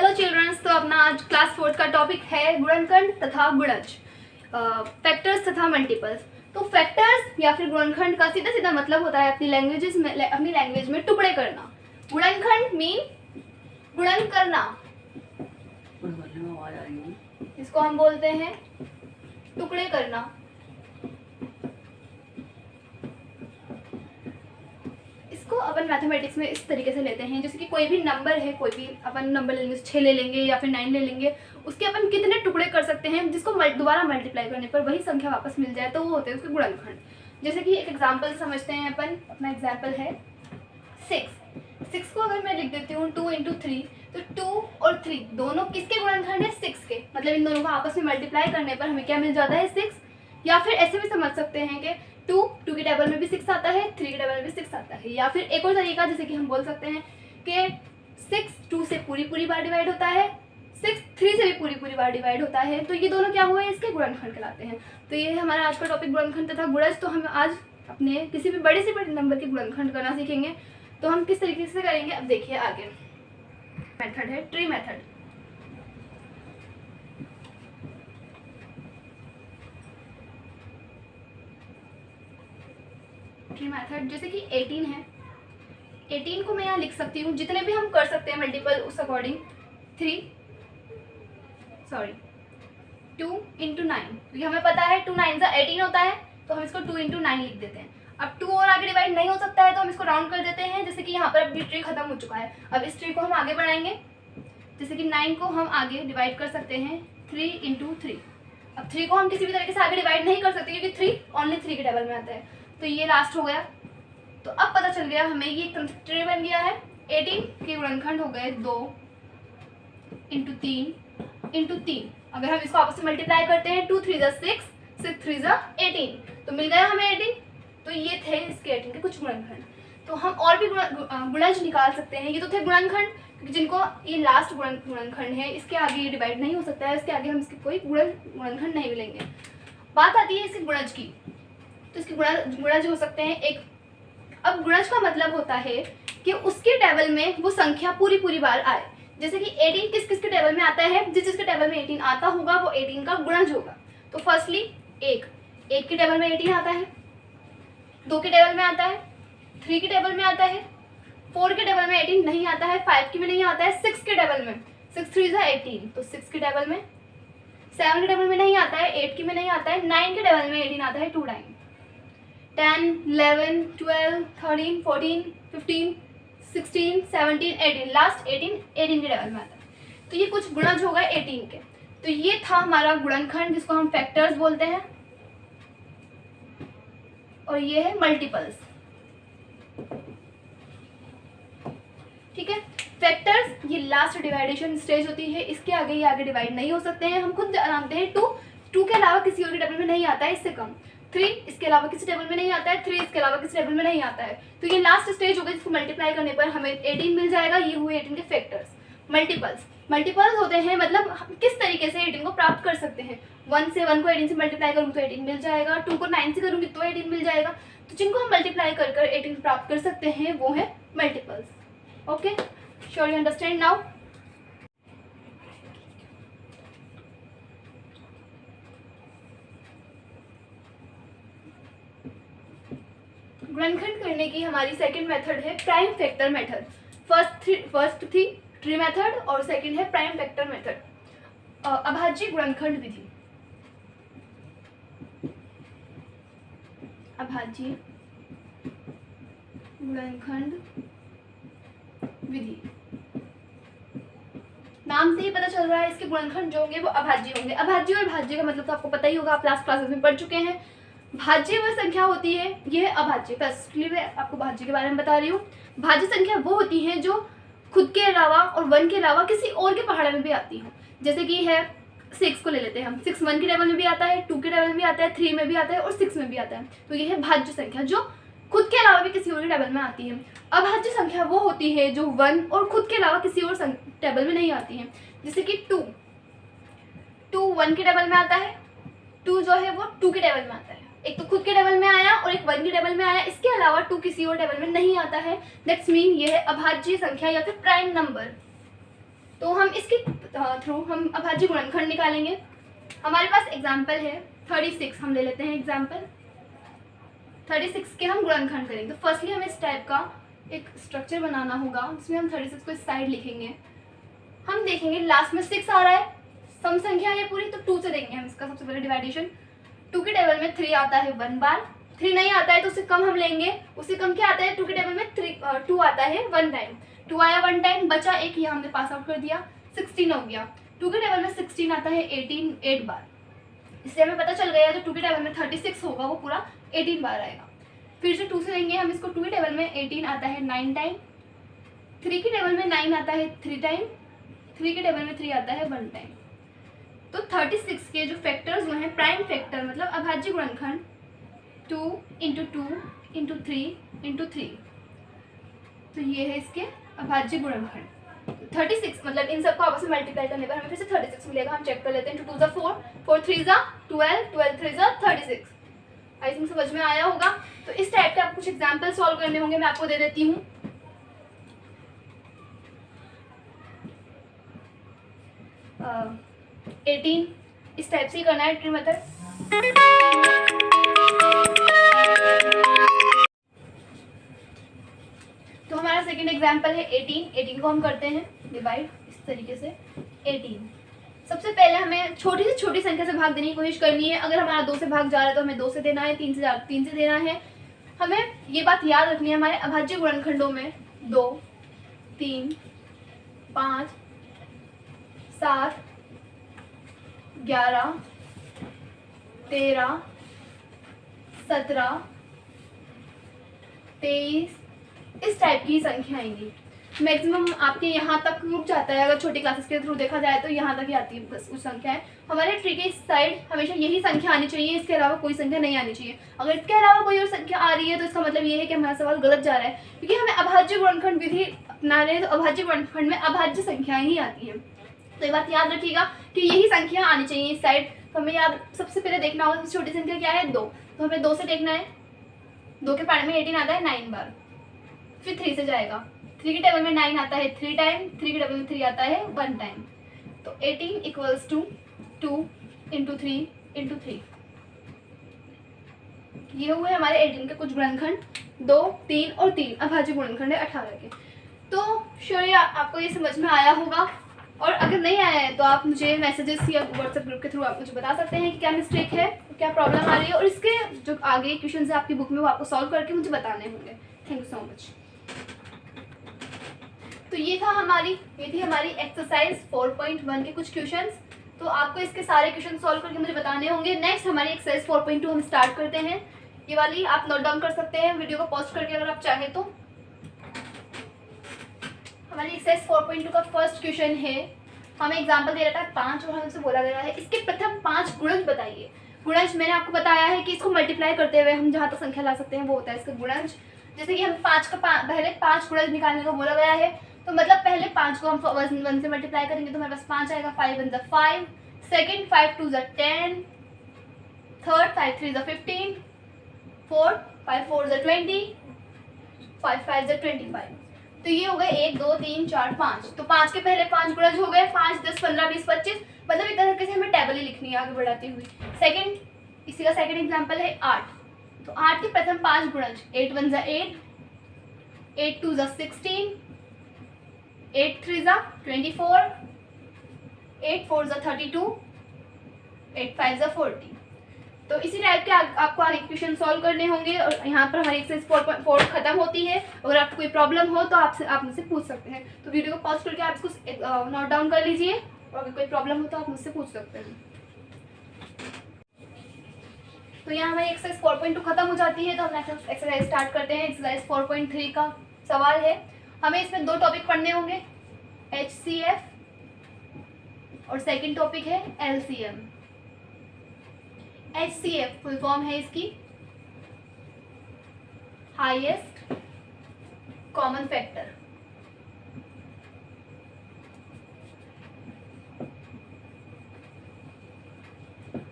Hello children's, तो अपना आज क्लास 4 का टॉपिक है गुणनखंड तथा गुणज, फैक्टर्स तथा मल्टीपल्स। तो फैक्टर्स या फिर गुणनखंड का सीधा सीधा मतलब होता है अपनी लैंग्वेज में टुकड़े करना। गुणनखंड मीन गुणन करना, इसको हम बोलते हैं टुकड़े करना। इसको अपन मैथमेटिक्स में इस तरीके से लेते हैं, जैसे कि कोई भी नंबर है, कोई भी अपन नंबर ले लेंगे, 6 ले लेंगे या फिर 9 ले लेंगे, उसके अपन कितने टुकड़े कर सकते हैं जिसको दोबारा मल्टीप्लाई करने पर वही संख्या वापस मिल जाए, तो वो होते हैं उसके गुणनखंड। जैसे कि एक एग्जांपल समझते हैं अपन। अपना एग्जांपल है 6 को अगर मैं लिख देती हूँ 2 × 3, तो 2 और 3 दोनों किसके गुणनखंड है? 6 के। मतलब इन दोनों को आपस में मल्टीप्लाई करने पर हमें क्या मिल जाता है? 6। या फिर ऐसे भी समझ सकते हैं कि 2 के टेबल में भी 6 आता है, 3 के टेबल में भी 6 आता है। या फिर एक और तरीका, जैसे कि हम बोल सकते हैं कि 6 2 से पूरी बार डिवाइड होता है, 6 3 से भी पूरी बार डिवाइड होता है। तो ये दोनों क्या हुए? इसके गुणनखंड कहलाते हैं। तो ये हमारा आज का टॉपिक गुणनखंड तथा गुणज। तो हम आज अपने किसी भी बड़े से बड़े नंबर के गुणनखंड करना सीखेंगे। तो हम किस तरीके से करेंगे अब देखिए आगे। मेथड है ट्री मेथड। ट्री मेथड जैसे कि 18 है, 18 को मैं यहाँ लिख सकती हूँ, जितने भी हम कर सकते हैं मल्टीपल उस अकॉर्डिंग। 2 × 9, क्योंकि हमें पता है 2 9 18 होता है, तो हम इसको 2 × 9 लिख देते हैं। अब 2 और आगे डिवाइड नहीं हो सकता है, तो हम इसको राउंड कर देते हैं। जैसे कि यहाँ पर अभी ट्री खत्म हो चुका है, अब इस ट्री को हम आगे बढ़ाएंगे। जैसे कि 9 को हम आगे डिवाइड कर सकते हैं 3 × 3। अब 3 को हम किसी भी तरीके से आगे डिवाइड नहीं कर सकते, क्योंकि 3 ओनली 3 के टेबल में आता है। तो ये लास्ट हो गया। तो अब पता चल गया हमें, ये ट्री बन गया है। 18 के गुणनखंड हो गए 2 × 3 × 3। अगर हम इसको आपस में मल्टीप्लाई करते हैं, 2 3 6, 6 3 18, तो मिल गया हमें 18। तो ये थे इसके 18 के कुछ गुणनखंड। तो हम और भी गुणज निकाल सकते हैं। ये तो थे गुणनखंड, क्योंकि जिनको ये लास्ट गुणनखंड है, इसके आगे ये डिवाइड नहीं हो सकता है, इसके आगे हम इसके कोई गुणनखंड नहीं मिलेंगे। बात आती है इसके गुणज की। तो इसके गुणज हो सकते हैं एक। अब गुणज का मतलब होता है कि उसके टेबल में वो संख्या पूरी बार आए। जैसे कि 18 किस के टेबल में आता है? जिसके टेबल में 18 आता होगा वो 18 का गुणज होगा। तो फर्स्टली 1 के टेबल में 18 आता है, 2 के टेबल में आता है, 3 के टेबल में आता है, 4 के टेबल में 18 नहीं आता है, 5 के में नहीं आता है, 6 के टेबल में 6 3 18, तो 6 के टेबल में, 7 के टेबल में नहीं आता है, 8 के में नहीं आता है, 9 के टेबल में 18 आता है 2 टाइम, 10 11 12 13 14 15 16 17 18, लास्ट 18 के टेबल में आता है। तो ये कुछ गुणज हो गए 18 के। तो ये था हमारा गुणनखंड, जिसको हम फैक्टर्स बोलते हैं, और ये है मल्टीपल्स। ठीक है, फैक्टर्स ये लास्ट डिवाइडेशन स्टेज होती है, इसके आगे ये आगे डिवाइड नहीं हो सकते हैं। हम खुद जानते हैं 2 के अलावा किसी और के टेबल में नहीं आता है, इससे कम 3 इसके अलावा किसी टेबल में नहीं आता है, 3 इसके अलावा किसी टेबल में नहीं आता है। तो ये लास्ट स्टेज हो गई, जिसको मल्टीप्लाई करने पर हमें 18 मिल जाएगा। ये हुए 18 के फैक्टर्स। मल्टीपल्स होते हैं, मतलब हम किस तरीके से 18 को प्राप्त कर सकते हैं। 1 को 18 से मल्टीप्लाई करूँगी तो 18 मिल जाएगा, 2 को 9 से करूँगी तो 18 मिल जाएगा। तो जिनको हम मल्टीप्लाई कर 18 प्राप्त कर सकते हैं वो है multiples. Okay, sure you understand now. गुणनखंड करने की हमारी सेकंड मेथड है प्राइम फैक्टर मेथड। फर्स्ट थी ट्री मेथड और सेकंड है प्राइम फैक्टर मेथड। अभाज्य गुणनखंड विधि। अभाज्य गुणनखंड विधि, नाम से ही पता चल रहा है इसके गुणनखंड जो होंगे वो अभाज्य होंगे। अभाज्य और भाज्य का मतलब तो आपको पता ही होगा, आप क्लासेस में पढ़ चुके हैं। भाज्य वह संख्या होती है, यह है अभाज्य। फर्स्टली मैं आपको भाज्य के बारे में बता रही हूँ। भाज्य संख्या वो होती है जो खुद के अलावा और 1 के अलावा किसी और के पहाड़े में भी आती हो। जैसे कि है 6 को ले लेते हैं हम, 6 1 के टेबल में भी आता है, 2 के टेबल में भी आता है, 3 में भी आता है और 6 में भी आता है। तो यह है भाज्य संख्या जो खुद के अलावा भी किसी और के टेबल में आती है। अभाज्य संख्या वो होती है जो 1 और खुद के अलावा किसी और टेबल में नहीं आती है। जैसे कि 2 1 के टेबल में आता है, 2 जो है वो 2 के टेबल में आता है। एक तो खुद के टेबल में आया और एक 1 के टेबल में आया, इसके अलावा 2 किसी और टेबल में नहीं आता है। दैट्स मीन ये है अभाज्य संख्या या फिर प्राइम नंबर। तो हम हम इसके थ्रू हम अभाज्य गुणनखंड निकालेंगे। हमारे पास एग्जाम्पल है 36, हम ले लेते हैं एग्जाम्पल 36 के हम गुणनखंड करेंगे। तो फर्स्टली हमें इस टाइप का एक स्ट्रक्चर बनाना होगा जिसमें हम 36 को इस साइड लिखेंगे। हम देखेंगे लास्ट में 6 आ रहा है, सम संख्या है पूरी, तो 2 से देंगे हम इसका सबसे पहले डिवाइडेशन। 2 के टेबल में 3 आता है 1 बार, 3 नहीं आता है तो उससे कम हम लेंगे। उससे कम क्या आता है, 2 के टेबल में 2 आता है 1 टाइम, 2 आया 1 टाइम, बचा 1, ये हमने पास आउट कर दिया, 16 हो गया। 2 के टेबल में 16 आता है 18 8 बार, इससे हमें पता चल गया जो 2 के टेबल में 36 होगा वो पूरा 18 बार आएगा। फिर से 2 से लेंगे हम इसको, 2 के टेबल में 18 आता है 9 टाइम, 3 के टेबल में 9 आता है 3 टाइम, 3 के टेबल में 3 आता है 1 टाइम। तो 36 के जो फैक्टर्स वो हैं प्राइम फैक्टर मतलब अभाज्य गुणनखंड 2 × 2 × 3 × 3, तो ये है इसके अभाज्य गुणनखंड। 36 मतलब इन सबको आपस में मल्टीप्लाई करने पर हमें फिर से 36 मिलेगा। हम चेक कर लेते हैं, 2 2 4, 4 3 12, 12 3 36। आई थिंक समझ में आया होगा। तो इस टाइप के आपको कुछ एग्जाम्पल सॉल्व करने होंगे, मैं आपको दे देती हूँ। 18 इस टाइप से ही करना है ट्री मेथड। तो हमारा सेकंड एग्जाम्पल है 18 को हम करते हैं डिवाइड इस तरीके से। 18 सबसे पहले हमें छोटी से छोटी संख्या से भाग देने की कोशिश करनी है। अगर हमारा 2 से भाग जा रहा है तो हमें 2 से देना है, 3 से देना है। हमें ये बात याद रखनी है, हमारे अभाज्य गुणनखंडों में 2 3 5 7 11 13 17 23 इस टाइप की संख्या आएंगी। मैक्सिमम आपके यहाँ तक रुक जाता है, अगर छोटी क्लासेस के थ्रू देखा जाए तो यहाँ तक ही आती है बस कुछ संख्याएं। हमारे ट्री के इस साइड हमेशा यही संख्या आनी चाहिए, इसके अलावा कोई संख्या नहीं आनी चाहिए। अगर इसके अलावा कोई और संख्या आ रही है तो इसका मतलब ये है कि हमारा सवाल गलत जा रहा है, क्योंकि हमें अभाज्य गुणनखंड विधि अपना रहे हैं तो अभाज्य गुणनखंड में अभाज्य संख्याएं ही आती हैं। तो ये बात याद रखिएगा कि यही संख्या आनी चाहिए इस साइड। तो हमें याद सबसे पहले देखना होगा सबसे छोटी संख्या क्या है 2, तो हमें 2 से देखना है। 2 के पार्ट में 18 आता है 9 बार, फिर 3 से जाएगा। 3 के टेबल में 9 आता है 3 टाइम, 3 के टेबल में 3 आता है 1 टाइम। तो 18 = 2 × 3 × 3। ये हुए हमारे 18 के कुछ गुणनखंड, 2 3 और 3 अभाज्य गुणनखंड है 18 के। तो श्योर आपको ये समझ में आया होगा, और अगर नहीं आया है तो आप मुझे मैसेजेस या व्हाट्सएप ग्रुप के थ्रू आप मुझे बता सकते हैं कि क्या मिस्टेक है, क्या प्रॉब्लम आ रही है, और इसके जो आगे क्वेश्चन है आपकी बुक में वो आपको सॉल्व करके मुझे बताने होंगे। Thank you so much. तो ये थी हमारी एक्सरसाइज 4.1 के कुछ क्वेश्चंस। तो आपको इसके सारे क्वेश्चन सॉल्व करके मुझे बताने होंगे। नेक्स्ट हमारी एक्सरसाइज 4.2 हम स्टार्ट करते हैं। ये वाली आप नोट डाउन कर सकते हैं वीडियो को पॉज करके अगर आप चाहें तो। हमारी एक्सरसाइज 4.2 का फर्स्ट क्वेश्चन है, हमें एग्जांपल दे रहा था 5 और हमसे बोला गया है इसके प्रथम 5 गुणज बताइए। गुणज मैंने आपको बताया है कि इसको मल्टीप्लाई करते हुए हम जहाँ तक संख्या ला सकते हैं वो होता है इसका गुणज। जैसे कि हम पहले 5 गुणज निकालने को बोला गया है, तो मतलब पहले 5 को हम 1 से मल्टीप्लाई करेंगे तो हमारे पास 5 आएगा। 5 1 = 5, सेकेंड 5 2 = 10, थर्ड 5 3 = 15, फोर्थ 5 4 = 20, 5 5 = 25। तो ये हो गए 1 2 3 4 5। तो 5 के पहले 5 गुणज हो गए, 5 10 15 20 25, मतलब एक तरीके से हमें टेबल ही लिखनी है आगे बढ़ाती हुई। सेकंड, इसी का सेकंड एग्जांपल है 8। तो 8 के प्रथम 5 गुणज 8 1 = 8, 8 2 = 16, 8 3 = 24, 8 4 = 32, 8 5 = 40। तो इसी टाइप के आपको आगे क्वेश्चन सॉल्व करने होंगे, और यहाँ पर हमारी एक्सरसाइज 4.4 खत्म होती है। अगर आपको कोई प्रॉब्लम हो तो आप मुझसे पूछ सकते हैं। तो वीडियो को पॉज करके आप इसको नोट डाउन कर लीजिए, और अगर कोई प्रॉब्लम हो तो आप मुझसे पूछ सकते हैं। तो यहाँ हमारी एक्सरसाइज 4.2 खत्म हो जाती है। तो हम एक्सरसाइज स्टार्ट करते हैं। एक्सरसाइज 4.3 का सवाल है, हमें इसमें 2 टॉपिक पढ़ने होंगे, HCF और सेकेंड टॉपिक है LCM। HCF फुल फॉर्म है इसकी हाईएस्ट कॉमन फैक्टर।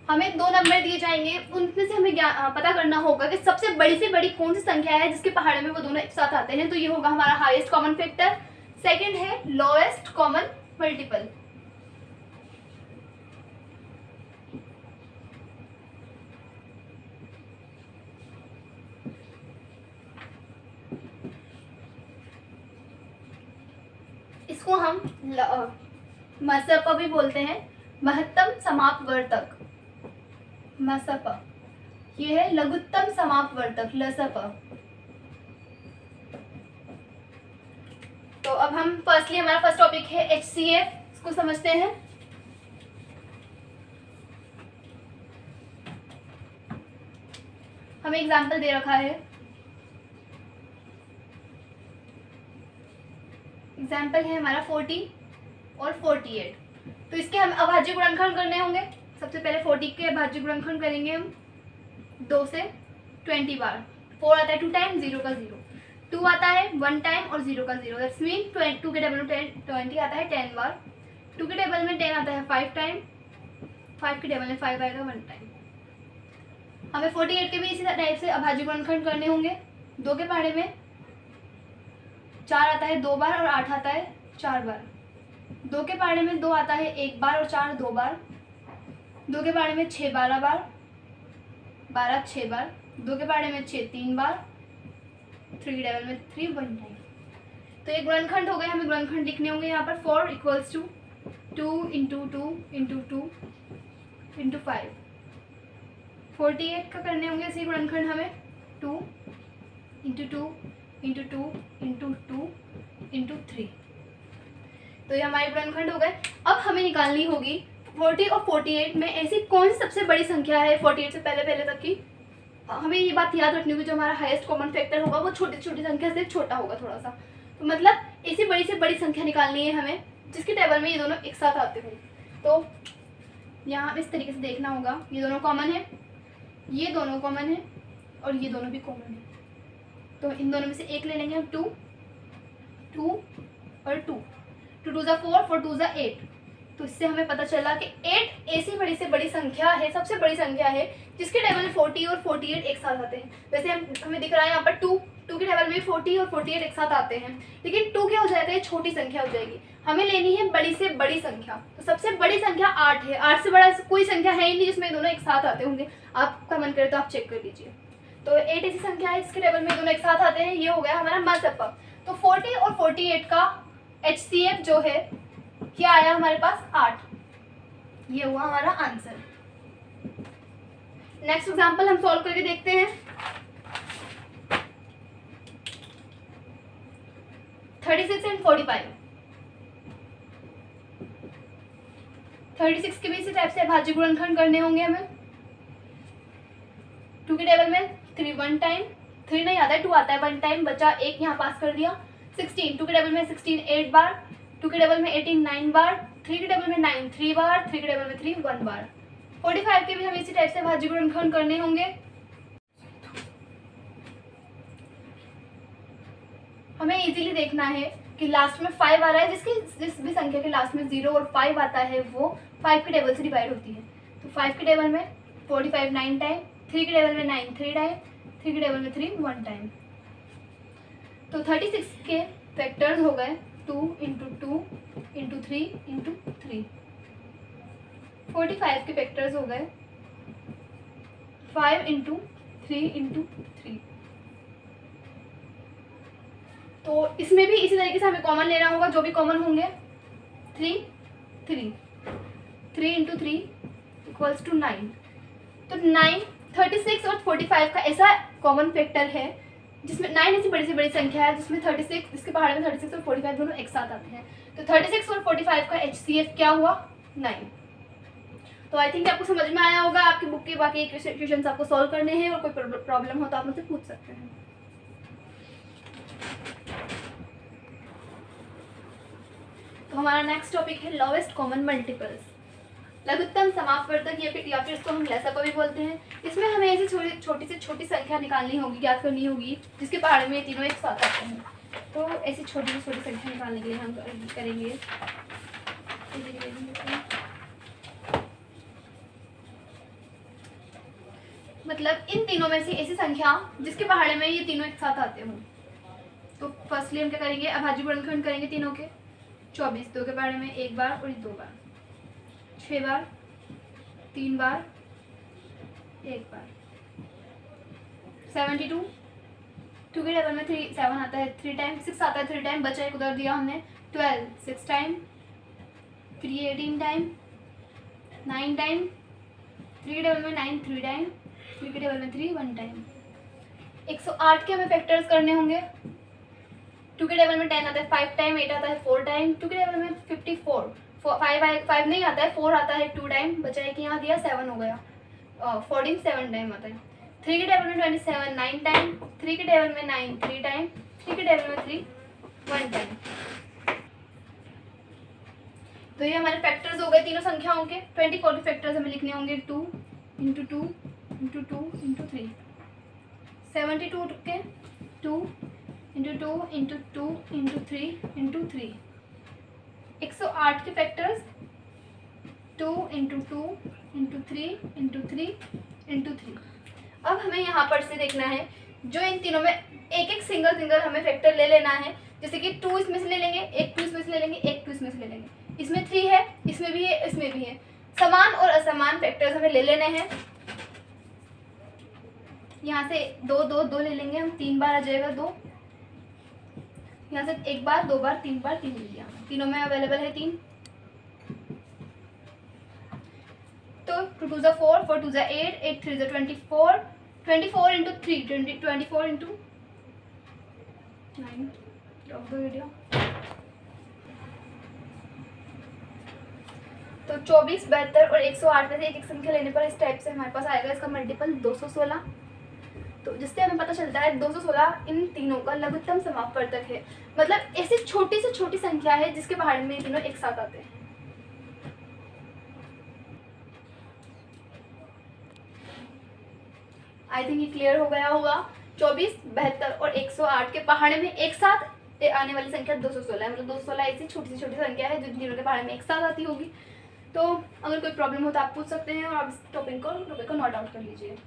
हमें 2 नंबर दिए जाएंगे, उनमें से हमें पता करना होगा कि सबसे बड़ी से बड़ी कौन सी संख्या है जिसके पहाड़े में वो दोनों एक साथ आते हैं। तो ये होगा हमारा हाईएस्ट कॉमन फैक्टर। सेकंड है लोएस्ट कॉमन मल्टीपल। इसको हम मसप भी बोलते हैं, महत्तम समापवर्तक। मसप, ये है लघुत्तम समापवर्तक, लसप। तो अब हम फर्स्टली हमारा फर्स्ट टॉपिक है HCF, इसको समझते हैं। हमें एग्जाम्पल दे रखा है, एग्जाम्पल है हमारा 40 और 48। तो इसके हम अभाज्य गुणनखंड करने होंगे। सबसे पहले 40 के अभाज्य गुणनखंड करेंगे हम 2 से 20 बार। 4 आता है 2 टाइम, 0 का 0, 2 आता है 1 टाइम और 0 का 0। दैट्स मीन 2 के टेबल में 20 आता है 10 बार, 2 के टेबल में 10 आता है 5 टाइम, 5 के टेबल में 5 आएगा 1 टाइम। हमें 48 के भी इसी टाइप से अभाज्य गुणनखंड करने होंगे। 2 के पहाड़े में 4 आता है 2 बार और 8 आता है 4 बार। 2 के पहाड़े में 2 आता है 1 बार और 4 2 बार। 2 के पहाड़े में 6 12 बार, 12 6 बार। 2 के पहाड़े में 6 3 बार, 3 के टेबल में 3 1 टाइम। तो ये गुणनखंड हो गए। हमें गुणनखंड लिखने होंगे यहाँ पर 4 equals to 2 into 2 into 2 into 5। 48 का करने होंगे इसी गुणनखंड हमें 2 इंटू 2 इंटू 2 इंटू 2 इंटू 3। तो ये हमारे गुणनखंड हो गए। अब हमें निकालनी होगी 40 और 48 में ऐसी कौन सी सबसे बड़ी संख्या है 48 से पहले पहले तक की। हमें ये बात याद रखनी होगी, जो हमारा हाईएस्ट कॉमन फैक्टर होगा वो छोटी छोटी संख्या से छोटा होगा थोड़ा सा। तो मतलब ऐसी बड़ी से बड़ी संख्या निकालनी है हमें जिसके टेबल में ये दोनों एक साथ आते हों। तो यहाँ इस तरीके से देखना होगा, ये दोनों कॉमन है, ये दोनों कॉमन है और ये दोनों भी कॉमन है। तो इन दोनों में से एक ले लेंगे हम 2 2 और 2 2 2 4 4 2 8। तो इससे हमें पता चला कि 8 ऐसी बड़ी से बड़ी संख्या है, सबसे बड़ी संख्या है जिसके टेबल में 40 और 48 एक साथ आते हैं। वैसे हमें दिख रहा है यहाँ पर 2 के टेबल में 40 और 48 एक साथ आते हैं, लेकिन 2 क्या हो जाएगा, ये छोटी संख्या हो जाएगी। हमें लेनी है बड़ी से बड़ी संख्या। तो सबसे बड़ी संख्या 8 है। 8 से बड़ा कोई संख्या है ही नहीं जिसमें दोनों एक साथ आते होंगे। आपका मन करे तो आप चेक कर लीजिए। तो 8 ऐसी संख्या है जिसके टेबल में दोनों एक साथ आते हैं। ये हो गया हमारा मसप। तो 40 और 48 का HCF जो है क्या आया हमारे पास 8। ये हुआ हमारा आंसर। नेक्स्ट एग्जांपल हम सॉल्व करके देखते हैं। 36 एंड 45। 36 के भी इसी टाइप से अभाज्य गुणनखंड करने होंगे हमें। 2 के टेबल में 3 1 टाइम, 3 नहीं आता है 2 आता है 1 टाइम, बचा 1 यहाँ पास कर दिया। 16 2 के टेबल में 16 8 बार, 2 के टेबल में 18 9 बार, 3 के टेबल में 9 3 बार, 3 के टेबल में 3 1 बार। 45 के भी हमें इसी टाइप से अभाज्य गुणनखंड करने होंगे। हमें इजीली देखना है कि लास्ट में 5 आ रहा है, जिस भी संख्या के लास्ट में 0 और 5 आता है वो 5 के टेबल से डिवाइड होती है। तो 5 के टेबल में 45 9 टाइम, 3 के टेबल में 9 3 टाइम, 3 के टेबल में 3 1 टाइम। तो 36 के फैक्टर्स हो गए 2 इंटू 2 इंटू 3 इंटू 3। 45 के फैक्टर्स हो गए 5 इंटू 3 इंटू 3। तो इसमें भी इसी तरीके से हमें कॉमन लेना होगा, जो भी कॉमन होंगे 3 3 3 इंटू 3 इक्वल्स टू 9। तो 9 36 और 45 का ऐसा कॉमन फैक्टर है जिसमें 9 ऐसी बड़ी से बड़ी संख्या है जिसमें 36, जिसके पहाड़ में 36 और 45 दोनों एक साथ आते हैं। तो 36 और 45 का HCF क्या हुआ 9। तो आई थिंक आपको समझ में आया होगा। आपकी बुक के बाकी क्वेश्चंस आपको सॉल्व करने हैं और कोई प्रॉब्लम हो तो आप मुझसे पूछ सकते हैं। तो हमारा नेक्स्ट टॉपिक है लोवेस्ट कॉमन मल्टीपल्स, लघुत्तम समापवर्तक या फिर इसको हम लसप भी बोलते हैं। इसमें हमें ऐसी छोटी से छोटी संख्या निकालनी होगी, ज्ञात करनी होगी जिसके पहाड़ में तीनों एक साथ आते हैं। तो ऐसी छोटी से छोटी संख्या निकालने के लिए हम करेंगे मतलब इन तीनों में से ऐसी संख्या जिसके पहाड़े में ये तीनों एक साथ आते हों। तो फर्स्टली हम क्या करेंगे, अभाज्य गुणनखंड करेंगे तीनों के। 24 2 के पहाड़े में 1 बार और 2 बार, 6 बार, 3 बार, 1 बार। 72 2 के टेबल में 7 आता है 3 टाइम, 6 आता है 3 टाइम, बचा एक उधर दिया हमने। 12 6 टाइम, 3 18 टाइम, 9 टाइम, 3 के टेबल में 9 3 टाइम, 3 के टेबल में 3 1 टाइम। 108 के हमें फैक्टर्स करने होंगे। 2 के टेबल में 10 आता है 5 टाइम, 8 आता है 4 टाइम, 2 के टेबल में 54, 5 नहीं आता है, 4 आता है 2 टाइम, बचा है कि यहाँ दिया 7 हो गया, 14 7 टाइम आता है। 3 के टेबल में 27 9 टाइम, 3 के टेबल में 9 3 टाइम, 3 के टेबल में 3 1 टाइम। तो ये हमारे फैक्टर्स हो गए तीनों संख्याओं के। 24 के फैक्टर्स हमें लिखने होंगे 2 इंटू 2 इंटू 2 इंटू 3। 72 के 2 इंटू 2 इंटू 2 इंटू 3 इंटू 3। 108 के factors 2 into 2 into 3 into 3 into 3। अब हमें यहाँ पर से देखना है जो इन तीनों में एक एक सिंगल हमें फैक्टर ले लेना है। जैसे कि 2 इसमें से ले लेंगे, 1 2 इसमें से ले लेंगे, 1 2 इसमें से ले लेंगे। इसमें 3 है, इसमें भी है, इसमें भी है। समान और असमान फैक्टर्स हमें ले लेने हैं। यहाँ से 2 2 2 ले लेंगे हम, 3 बार आ जाएगा 2। यहाँ से 1 बार 2 बार 3 बार 3 ले लिया। तीनों में अवेलेबल है 3। तो 2 2 4 4 2 8 8 3 24 24 इंटू 3 24 इंटू 9। रोक दो वीडियो। तो 24 72 और 108 में से एक एक संख्या लेने पर इस टाइप से हमारे पास आएगा इसका मल्टीपल 216। तो जिससे हमें पता चलता है 216 इन तीनों का लघुत्तम समापवर्तक है। मतलब ऐसी छोटी से छोटी संख्या है जिसके पहाड़ में तीनों एक साथ आते हैं। आई थिंक ये क्लियर हो गया होगा। 24 72 और 108 के पहाड़े में एक साथ आने वाली संख्या 216 है। मतलब 216 ऐसी छोटी से छोटी संख्या है जो तीनों के पहाड़े में एक साथ आती होगी। तो अगर कोई प्रॉब्लम हो तो आप पूछ सकते हैं और आप इस टॉपिक को नोट आउट कर लीजिए।